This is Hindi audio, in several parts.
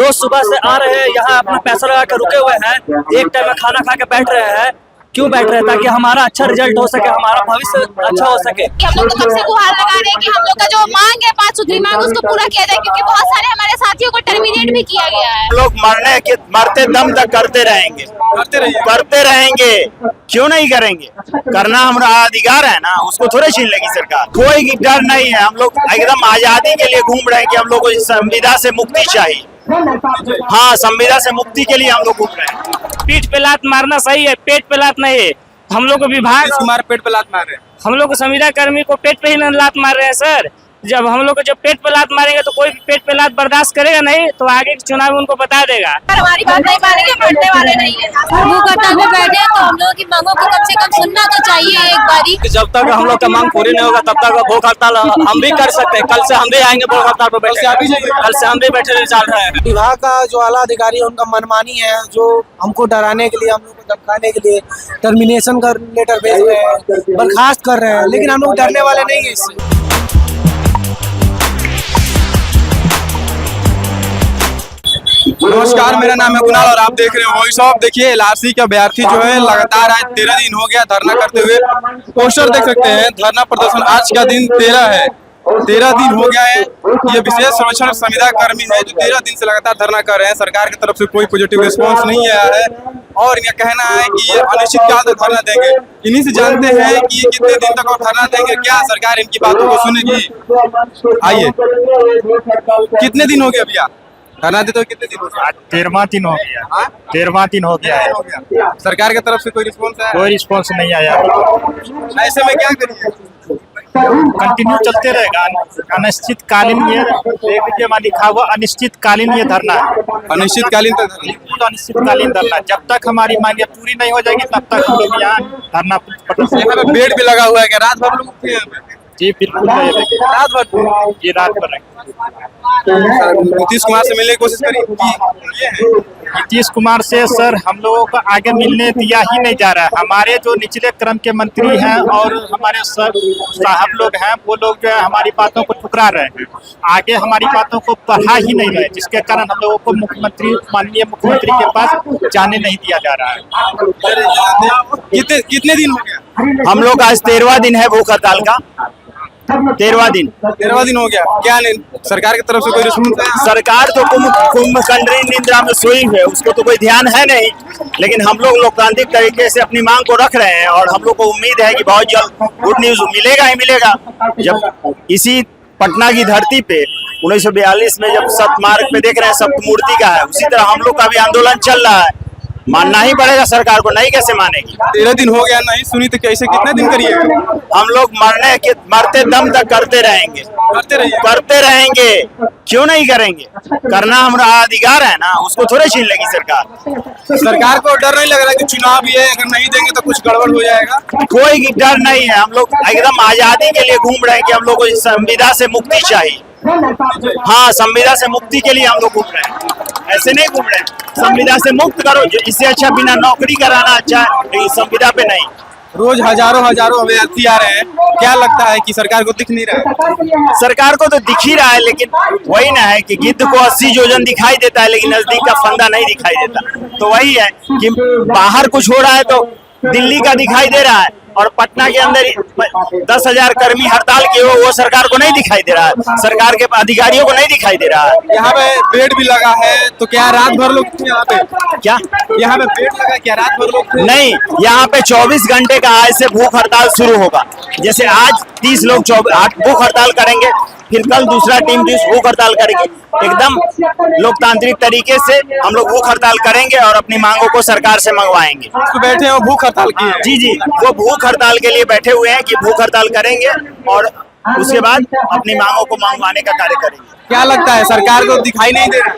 रोज सुबह से आ रहे हैं यहाँ, अपना पैसा लगा कर रुके हुए हैं, एक टाइम में खाना खा के बैठ रहे हैं। क्यों बैठ रहे हैं? ताकि हमारा अच्छा रिजल्ट हो सके, हमारा भविष्य अच्छा हो सके। हम लोग तो कब से गुहार लगा रहे हैं कि हम लोग का जो मांग है 5 सूत्री मांग, उसको पूरा किया जाए, क्योंकि बहुत सारे हमारे साथियों को टर्मिनेट भी किया गया है। लोग मरते दम तक करते रहेंगे, क्यों नहीं करेंगे? करना हमारा अधिकार है ना, उसको थोड़े छीन लेगी सरकार। कोई डर नहीं है, हम लोग एकदम आजादी के लिए घूम रहे हैं कि हम लोग को संविदा से मुक्ति चाहिए। हाँ, संविदा से मुक्ति के लिए हम लोग घूम रहे हैं। पीठ पे लात मारना सही है, पेट पे लात नहीं है। हम लोग को विभाग हमारे पेट पे लात मार रहे हैं, हम लोग को संविदा कर्मी को पेट पे ही लात मार रहे हैं सर। जब हम लोग को जब पेट पे लात मारेंगे तो कोई पेट पे लात बर्दाश्त करेगा नहीं, तो आगे के चुनाव उनको बता देगा। हमारी बात नहीं मानेंगे, बैठने वाले नहीं है। भूख हड़ताल में बैठे तो हम लोगों की मांगों को कम से कम सुनना तो चाहिए एक बारी। जब तक हम लोग का मांग पूरी नहीं होगा तब तक भूख हड़ताल हम भी कर सकते हैं। कल से हम भी आएंगे भूख हड़ताल पर बैठे, कल से हम भी बैठे चल रहे हैं। विभाग का जो आला अधिकारी है उनका मनमानी है, जो हमको डराने के लिए, हम लोग को धमकाने के लिए टर्मिनेशन का लेटर भेज रहे हैं, बर्खास्त कर रहे हैं, लेकिन हम लोग डरने वाले नहीं है इससे। नमस्कार, मेरा नाम है कुणाल और आप देख रहे हैं वॉइस ऑफ। देखिए एलआरसी का अभ्यर्थी जो है लगातार आज 13 दिन हो गया धरना करते हुए। पोस्टर देख सकते हैं, धरना प्रदर्शन आज का दिन 13 है, 13 दिन हो गया है। ये विशेष संरक्षण संविदा कर्मी है जो 13 दिन से लगातार धरना कर रहे हैं। सरकार की तरफ से कोई पॉजिटिव रिस्पांस नहीं आया है और इनका कहना है कि ये अनिश्चित काल तक धरना देंगे। इन्हीं से जानते हैं कि ये कितने दिन तक और धरना देंगे, क्या सरकार इनकी बातों को सुनेगी। आइए, कितने दिन हो गए भैया धरना देते हुए? कितने दिन हो गया? 13वां दिन हो गया, 13वां दिन हो गया है। सरकार की तरफ से कोई रिस्पांस है? कोई रिस्पॉन्स नहीं आया। ऐसे में क्या करिए? कंटिन्यू चलते रहेगा, अनिश्चितकालीन। ये देखिए वहाँ लिखा हुआ अनिश्चितकालीन ये धरना है। अनिश्चितकालीन तक धरना? बिल्कुल अनिश्चितकालीन धरना। जब तक हमारी मांगे पूरी नहीं हो जाएगी तब तक हम लोग यहाँ धरना प्रदर्शन। यहाँ पे बेड भी लगा हुआ है क्या? रात भर लोग उठे हैं? जी बिल्कुल, रात भर? ये रात भर नीतीश कुमार से मिलने की कोशिश करी? नीतीश कुमार से सर हम लोगों को आगे मिलने दिया ही नहीं जा रहा है। हमारे जो निचले क्रम के मंत्री हैं और हमारे सर साहब लोग हैं, वो लोग जो है हमारी बातों को ठुकरा रहे हैं, आगे हमारी बातों को बढ़ा ही नहीं रहे, जिसके कारण हम लोगों को माननीय मुख्यमंत्री के पास जाने नहीं दिया जा रहा है। कितने दिन हो गया? हम लोग आज 13वां दिन है भूख हड़ताल का। 13वां दिन हो गया। क्या नहीं सरकार की तरफ से कोई रिस्पॉन्स है? सरकार तो कुंभकर्ण निद्रा में सोई है, उसको तो कोई ध्यान है नहीं। लेकिन हम लोग लोकतांत्रिक तरीके से अपनी मांग को रख रहे हैं और हम लोग को उम्मीद है कि बहुत जल्द गुड न्यूज मिलेगा ही मिलेगा। जब इसी पटना की धरती पे 1942 में जब सप्तमार्ग पे देख रहे हैं सप्त मूर्ति का है, उसी तरह हम लोग का भी आंदोलन चल रहा है। मानना ही पड़ेगा सरकार को, नहीं कैसे मानेगी? 13 दिन हो गया, नहीं सुनी तो कैसे कितने दिन करिए? हम लोग मरते दम तक करते रहेंगे, क्यों नहीं करेंगे? करना हमारा अधिकार है ना, उसको थोड़े छीन लेगी सरकार। सरकार को डर नहीं लग रहा कि चुनाव भी है, अगर नहीं देंगे तो कुछ गड़बड़ हो जाएगा? कोई डर नहीं है, हम लोग एकदम आजादी के लिए घूम रहे हैं कि हम लोग को संविदा से मुक्ति चाहिए। हाँ, संविदा से मुक्ति के लिए हम लोग घूम रहे हैं, ऐसे नहीं घूम रहे हैं। संविदा से मुक्त करो, इससे अच्छा बिना नौकरी कराना अच्छा है, लेकिन संविदा पे नहीं। रोज हजारों अभ्यर्थी आ रहे हैं, क्या लगता है कि सरकार को दिख नहीं रहा है? सरकार को तो दिख ही रहा है, लेकिन वही ना है कि गिद्ध को 80 योजन दिखाई देता है लेकिन नजदीक का फंदा नहीं दिखाई देता। तो वही है कि बाहर कुछ हो रहा है तो दिल्ली का दिखाई दे रहा है और पटना के अंदर 10,000 कर्मी हड़ताल किए वो सरकार को नहीं दिखाई दे रहा है, सरकार के अधिकारियों को नहीं दिखाई दे रहा है। यहाँ पे बेड भी लगा है, तो क्या रात भर लोग यहाँ पे? क्या यहाँ पे बेड लगा, क्या रात भर लोग? नहीं, यहाँ पे 24 घंटे का आज से भूख हड़ताल शुरू होगा। जैसे आज 30 लोग भूख हड़ताल करेंगे, फिर कल दूसरा टीम भूख हड़ताल करेगी। एकदम लोकतांत्रिक तरीके से हम लोग भूख हड़ताल करेंगे और अपनी मांगों को सरकार से मंगवाएंगे। तो बैठे हैं वो भूख हड़ताल की? जी, वो भूख हड़ताल के लिए बैठे हुए हैं कि भूख हड़ताल करेंगे और उसके बाद अपनी मांगों को मंगवाने का कार्य करेंगे। क्या लगता है सरकार को दिखाई नहीं दे रहा?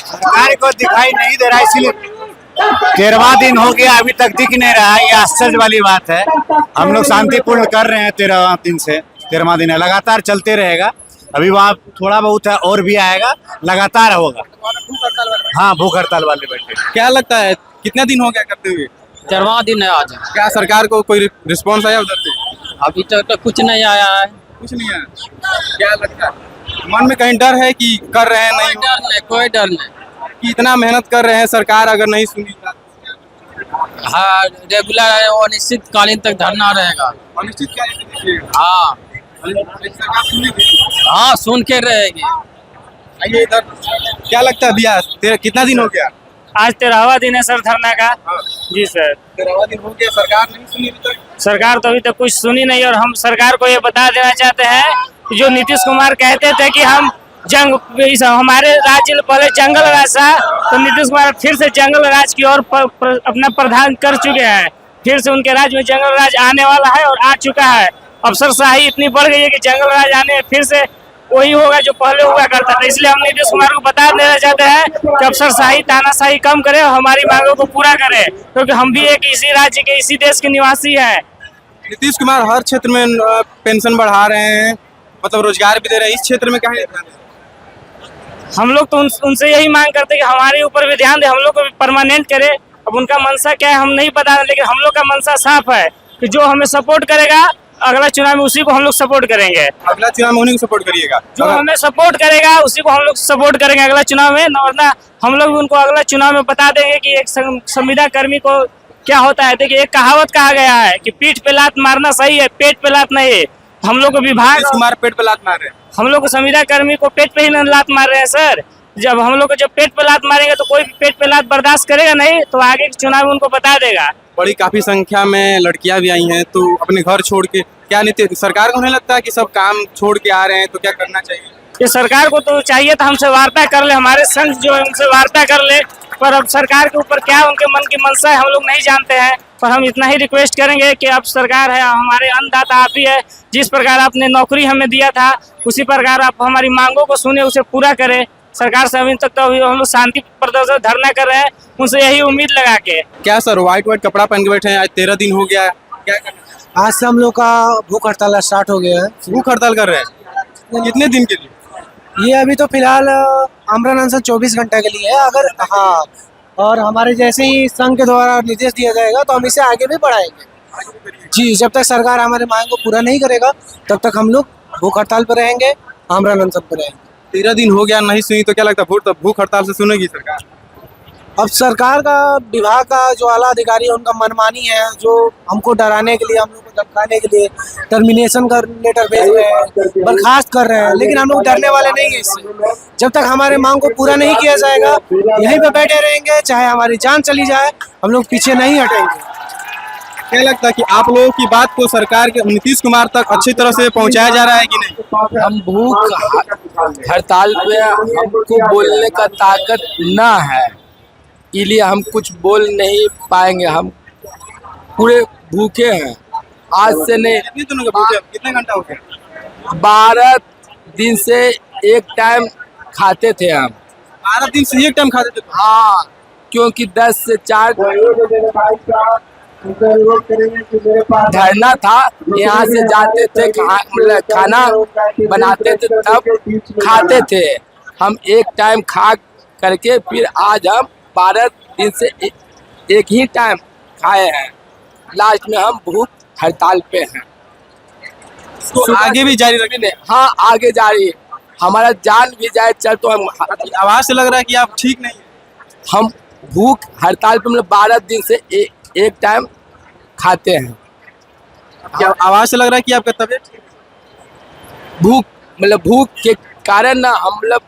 सरकार को दिखाई नहीं दे रहा, इसीलिए 13वां दिन हो गया अभी तक दिख नहीं रहा है। ये आश्चर्य वाली बात है। हम लोग शांतिपूर्ण कर रहे हैं 13वां दिन से। 13वां दिन है, लगातार चलते रहेगा। अभी वहाँ थोड़ा बहुत है और भी आएगा, लगातार होगा। हाँ, भूख हड़ताल वाले बैठे। क्या लगता है कितना दिन हो गया करते हुए? 13वां दिन है आज। क्या सरकार को कोई रिस्पॉन्स आया उधर से? अभी तक तो कुछ नहीं आया है। कुछ नहीं आया। क्या लगता है मन में कहीं डर है कि कर रहे हैं नहीं, कोई डर नहीं। कि इतना मेहनत कर रहे हैं, सरकार अगर नहीं सुनी हाँ, रेगुलर है, वो अनिश्चितकालीन तक धरना रहेगा। हाँ हाँ, सुन के रहेगी। आइए इधर, क्या लगता है भैया तेरा कितना दिन हो गया? आज 13वां दिन है सर धरना का। जी सर, 13वां दिन हो गया, सरकार नहीं सुनी अभी तक। सरकार तो अभी तक कुछ सुनी नहीं, और हम सरकार को ये बता देना चाहते हैं कि जो नीतीश कुमार कहते थे कि हम हमारे राज्य में पहले जंगल राज था, तो नीतीश कुमार फिर से जंगल राज की ओर अपना प्रधान कर चुके हैं। फिर से उनके राज्य में जंगल राज आने वाला है और आ चुका है। अफसरशाही इतनी बढ़ गई है कि जंगल राज आने में फिर से वही होगा जो पहले हुआ करता था। इसलिए हम नीतीश कुमार को बता देना चाहते हैं कि अफसरशाही तानाशाही कम करे और हमारी मांगों को पूरा करे, क्योंकि हम भी एक इसी राज्य के इसी देश के निवासी हैं। नीतीश कुमार हर क्षेत्र में पेंशन बढ़ा रहे हैं, मतलब रोजगार भी दे रहे हैं, इस क्षेत्र में क्या है? हम लोग तो उनसे यही मांग करते हैं कि हमारे ऊपर भी ध्यान दे, हम लोग को भी परमानेंट करे। अब उनका मनसा क्या है हम नहीं पता, लेकिन हम लोग का मनसा साफ है कि जो हमें सपोर्ट करेगा अगला चुनाव में उसी को हम लोग सपोर्ट करेंगे। अगला चुनाव में उन्हीं को सपोर्ट करिएगा? जो हमें सपोर्ट करेगा उसी को हम लोग सपोर्ट करेंगे अगला चुनाव में, वरना हम लोग उनको अगला चुनाव में बता देंगे कि एक संविदा कर्मी को क्या होता है। देखिए, एक कहावत कहा गया है कि पीठ पे लात मारना सही है, पेट पे लात नहीं है। हम लोग को विभाग कुमार पेट पे लात मार रहे हैं, हम लोग को संविदा कर्मी को पेट पे ही लात मार रहे हैं सर। जब हम लोग को जब पेट पे लात मारेंगे तो कोई भी पेट पे लात बर्दाश्त करेगा नहीं, तो आगे के चुनाव में उनको बता देगा। बड़ी काफी संख्या में लड़कियां भी आई हैं, तो अपने घर छोड़ के क्या नीति सरकार को नहीं लगता है कि सब काम छोड़ के आ रहे हैं, तो क्या करना चाहिए? ये सरकार को तो चाहिए था हमसे वार्ता कर ले, हमारे संघ जो है उनसे वार्ता कर ले, पर अब सरकार के ऊपर क्या उनके मन की मनसा है हम लोग नहीं जानते हैं। पर हम इतना ही रिक्वेस्ट करेंगे कि अब सरकार है, हमारे अन्नदाता आप ही है। जिस प्रकार आपने नौकरी हमें दिया था उसी प्रकार आप हमारी मांगों को सुने, उसे पूरा करें। सरकार से अभी तक तो अभी हम लोग शांति प्रदर्शन धरना कर रहे हैं, उनसे यही उम्मीद लगा के। क्या सर व्हाइट कपड़ा पहन के बैठे हैं? आज 13 दिन हो गया है, क्या करना है? आज से हम लोग का भूख हड़ताल स्टार्ट हो गया है। भूख हड़ताल कर रहे हैं कितने दिन के लिए? ये अभी तो फिलहाल आमरण अनशन 24 घंटे के लिए है। अगर हाँ, और हमारे जैसे ही संघ के द्वारा निर्देश दिया जाएगा तो हम इसे आगे भी बढ़ाएंगे। जी, जब तक सरकार हमारे मांग को पूरा नहीं करेगा तब तक हम लोग भूख हड़ताल पर रहेंगे, आमरण अनशन पर रहेंगे। 13 दिन हो गया नहीं सुनी, तो क्या लगता है भूख हड़ताल से सुनेगी सरकार? अब सरकार का विभाग का जो आला अधिकारी है उनका मनमानी है, जो हमको डराने के लिए, हम लोग को धमकाने के लिए टर्मिनेशन का लेटर भेज रहे हैं, बर्खास्त कर रहे हैं। लेकिन हम लोग डरने वाले नहीं हैं इससे। जब तक हमारे मांग को पूरा नहीं किया जाएगा यहीं पे बैठे रहेंगे, चाहे हमारी जान चली जाए, हम लोग पीछे नहीं हटेंगे। क्या लगता है कि आप लोगों की बात को सरकार के नीतीश कुमार तक अच्छी तरह से पहुंचाया जा रहा है कि नहीं? हम भूख हड़ताल पे, हमको बोलने का ताकत ना है, इसलिए हम कुछ बोल नहीं पाएंगे। हम पूरे भूखे हैं आज से नहीं। कितने दिनों के भूखे? कितने घंटा हो गया? 12 दिन से एक टाइम खाते थे हम। 12 दिन से एक टाइम खाते थे? हाँ, क्योंकि 10 से 4 धरना था, यहाँ से जाते थे, खाना बनाते थे तब खाते थे। हम एक टाइम खा करके फिर आज हम 12 दिन से एक ही टाइम खाए हैं। लास्ट में हम भूख हड़ताल पे हैं। तो आगे भी जारी रखेंगे? हाँ, आगे जारी है। हमारा जान भी जाए चल तो हम, आवाज से लग रहा है कि आप ठीक नहीं है। हम भूख हड़ताल पे मतलब 12 दिन से एक टाइम खाते हैं। क्या आवाज से लग रहा है कि आपका तबीयत ठीक है? भूख मतलब भूख के कारण ना हम लोग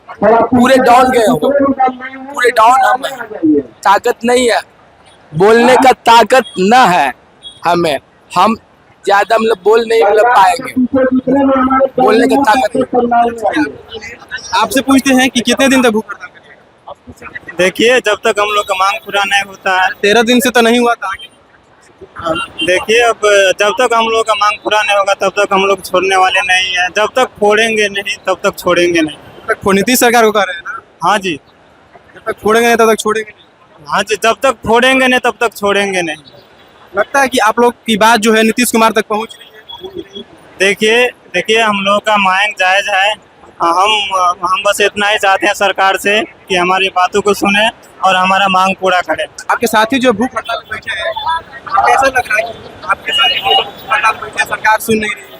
पूरे डाउन गए हो, पूरे डाउन हम हैं। ताकत नहीं है, बोलने का ताकत ना है हमें। हम ज्यादा मतलब बोल नहीं मतलब पाएंगे, बोलने का ताकत नहीं। आपसे पूछते हैं कि कितने दिन तक भूख हड़ताल करेंगे? देखिए, जब तक हम लोग का मांग पूरा नहीं होता है। 13 दिन से तो नहीं हुआ था आगे? देखिए, अब जब तक हम लोग का मांग पूरा नहीं होगा तब तक हम लोग छोड़ने वाले नहीं है। जब तक फोड़ेंगे नहीं तब तक छोड़ेंगे नहीं। नीतीश सरकार को कह रहे हैं ना? हाँ जी, जब तक फोड़ेंगे नहीं तब तक छोड़ेंगे नहीं। हाँ जी, जब तक फोड़ेंगे नहीं तब तक छोड़ेंगे नहीं। लगता है कि आप लोग की बात जो है नीतीश कुमार तक पहुंच रही है? देखिए हम लोग का मांग जायज है। हम बस इतना ही चाहते हैं सरकार से कि हमारी बातों को सुने और हमारा मांग पूरा करे। आपके साथी जो भूख हड़ताल पे बैठे हैं, कैसा लग रहा है कि आपके साथी जो भूख हड़ताल पे बैठे हैं, सरकार सुन नहीं रही है?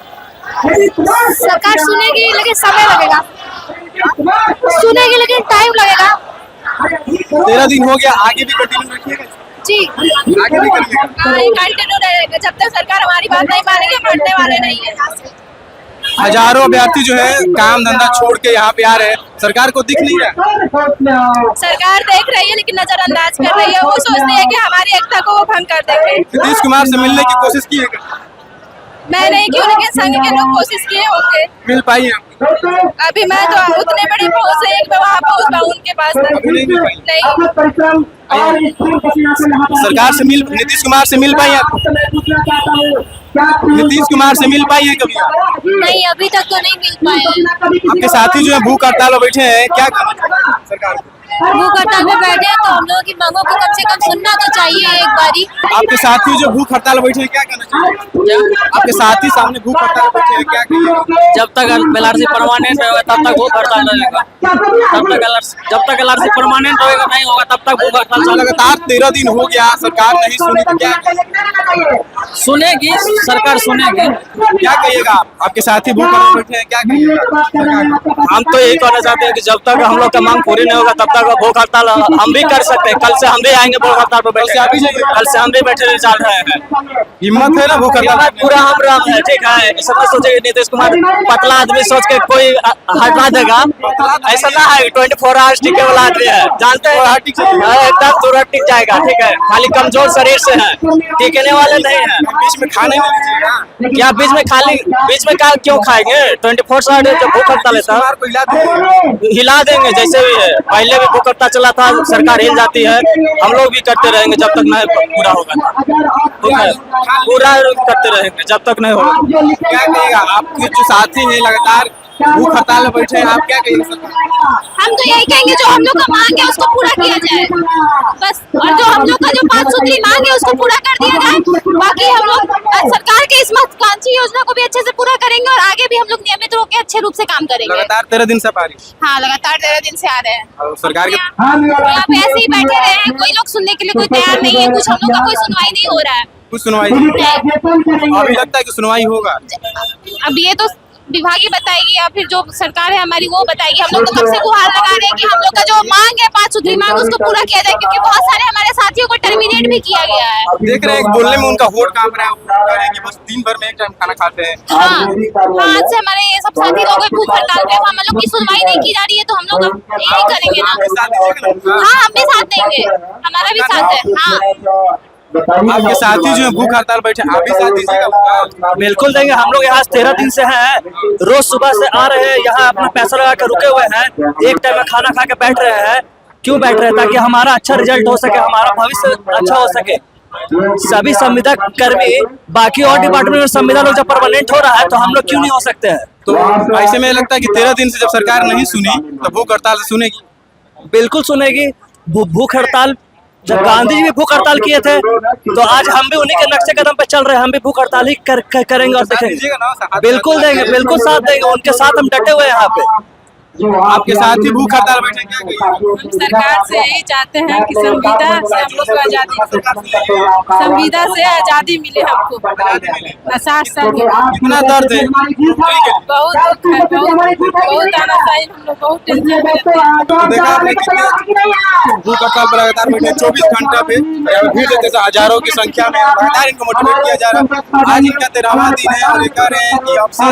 सरकार सुनेगी लेकिन समय लगेगा, सुनेगी लेकिन टाइम लगेगा। 13 दिन हो गया, आगे भी कंटिन्यू रखिएगा? जी आगे भी करिएगा? कंटिन्यू रहेगा जब तक सरकार हमारी बात नहीं मानेगी, हम हटने वाले नहीं है यहाँ से। हजारों अभ्यर्थी जो है काम धंधा छोड़ के यहाँ पे आ रहे हैं, सरकार को दिख नहीं रहा? सरकार देख रही है लेकिन नजरअंदाज कर रही है। वो सोचती है कि हमारी एकता को वो भंग कर देंगे। नीतीश कुमार से मिलने की कोशिश की है क्या? मैं नहीं की, लेकिन संघ के लोग कोशिश किए होंगे। मिल पाई है? अभी मैं तो उतने बड़ी पहुंच है कि मैं वहाँ पहुंच पाऊँ उनके पास तक। नहीं मिल पाई? नहीं। सरकार से मिल, नीतीश कुमार से मिल पाई है? नीतीश कुमार से मिल पाई है कभी? नहीं, अभी तक तो नहीं मिल पाए। आपके साथी जो है भूख हड़ताल में बैठे हैं, क्या कहना सरकार को? भूख हड़ताल में बैठे हैं तो हम लोगों की मांगों को कम से कम सुनना तो चाहिए एक बारी। आपके साथी जो भूख हड़ताल में बैठे हैं, क्या कहना चाहिए? आपके साथी सामने भूख हड़ताल में बैठे हैं, क्या कहिए? जब तक एलआरसी परमानेंट रहेगा तब तक भूख हड़ताल रहेगा, जब तक एलआरसी परमानेंट रहेगा नहीं होगा तब तक भूख हड़ताल चलेगा। लगातार 13 दिन हो गया, सरकार नहीं सुनी तो क्या सुनेगी, सरकार सुनेगी। क्या कहिएगा आप? आपके साथी भूख हड़ताल में बैठे हैं, क्या कहिएगा? हम तो यही कहना चाहते हैं कि जब तक हम लोग का मांग पूरी नहीं होगा तब तक भूख हड़ताल हम भी कर सकते हैं। कल से हम भी आएंगे भूख हड़ताल पर बैठे, कल से हम भी बैठे चल रहे हैं। हिम्मत है ना भूख हड़ताल? पूरा हम राम है, ठीक है। सब सोचे नीतीश कुमार पतला आदमी सोच के कोई हटा देगा, ऐसा ना है। 24 आवर्स टिके वाला आदमी है, जानते हैं, एकदम तुरंत टिक जाएगा, ठीक है। खाली कमजोर शरीर से है, टिकने वाले नहीं है। बीच में खाने नहीं लीजिएगा क्या बीच में क्यों खाएंगे? 24 आवर्स जब भूख हड़ताल है हिला देंगे, जैसे भी है। पहले भी भूख हड़ताल चला था, सरकार हिल जाती है, हम लोग भी करते रहेंगे जब तक नहीं पूरा होगा, ठीक है। पूरा करते रहेंगे जब तक नहीं होगा। क्या कहिएगा? आपके जो साथी हैं लगातार भूख हड़ताल में बैठे हैं, आप क्या कहिएगा सरकार? हम तो यही कहेंगे जो हम लोग का मांग है उसको पूरा किया जाए बस, और जो हम लोग का जो 5 सूत्री मांग है उसको पूरा कर दिया जाए। बाकी हम लोग सरकार के इस महत्वाकांक्षी योजना को भी अच्छे से पूरा करेंगे और आगे भी हम लोग नियमित रूप के अच्छे रूप से काम करेंगे। लगातार 13 दिन से आ रही है? हाँ, लगातार 13 दिन से आ रहे हैं। और सरकार के यहाँ पे ऐसे ही बैठे रहे हैं, कोई लोग सुनने के लिए कोई तैयार नहीं है। कुछ हम लोग का कोई सुनवाई नहीं हो रहा है। कुछ सुनवाई नहीं? अभी लगता है कि सुनवाई होगा? अब ये तो विभाग ही बताएगी या फिर जो सरकार है हमारी वो बताएगी। हम लोग तो कब से गुहार लगा रहे हैं कि हम लोग का जो मांग है 5 सूत्री मांग उसको पूरा किया जाए, क्योंकि बहुत सारे हमारे साथियों को टर्मिनेट भी किया गया है। देख रहे हैं बोलने में उनका होठ कांप रहा है, वो कह रहे हैं कि बस दिन भर में एक टाइम खाना खाते हैं। हाँ, आज से हमारे ये सब साथी लोग भूख हड़ताल पे, हम लोग की सुनवाई नहीं की जा रही है तो हम लोग यही करेंगे ना। हाँ, हम भी साथ देंगे, हमारा भी साथ है। हाँ, आपके साथी जो है भूख हड़ताल बैठे, आप भी साथ दीजिएगा? बिल्कुल देंगे। हम लोग यहाँ 13 दिन से हैं, रोज सुबह से आ रहे हैं यहाँ, अपना पैसा लगा कर रुके हुए हैं, एक टाइम में खाना खा के बैठ रहे हैं। क्यों बैठ रहे हैं? ताकि हमारा अच्छा रिजल्ट हो सके, हमारा भविष्य अच्छा हो सके। सभी संविदा कर्मी बाकी और डिपार्टमेंट में संविदा लोग जब परमानेंट हो रहा है तो हम लोग क्यों नहीं हो सकते हैं? तो ऐसे में लगता है कि 13 दिन से जब सरकार नहीं सुनी तो भूख हड़ताल सुनेगी? बिल्कुल सुनेगी। भूख हड़ताल जब गांधी जी भी भूख हड़ताल किए थे तो आज हम भी उन्हीं के नक्शे कदम पे चल रहे हैं, हम भी भूख हड़ताल ही करेंगे और देखेंगे। बिल्कुल देंगे, बिल्कुल साथ देंगे, उनके साथ हम डटे हुए हैं यहाँ पे। आपके साथ ही भूख हड़ताल बैठे, क्या कहिएगा? हम सरकार से यही चाहते हैं कि संविदा से हम लोग को आजादी, संविदा से आजादी मिले हमको। 60 साल कितना दर्द है? बहुत दुख है, बहुत तानाशाही, हम लोग बहुत टेंशन में रहते हैं। तो देखा आपने कितने भूख हड़ताल पर लगातार बैठे 24 घंटा पे, भीड़ देते से हजारों की संख्या में लगातार इनको मोटिवेट किया जा रहा है। आज इनका 13वां दिन है और ये कह रहे हैं कि अब से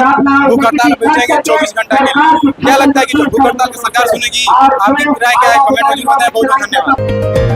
भूख हड़ताल बैठेंगे 24 घंटा के लिए। क्या लगता है कि जो भूख हड़ताल की सरकार सुनेगी? आपकी राय क्या है? कमेंट में जरूर बताएं। बहुत बहुत धन्यवाद।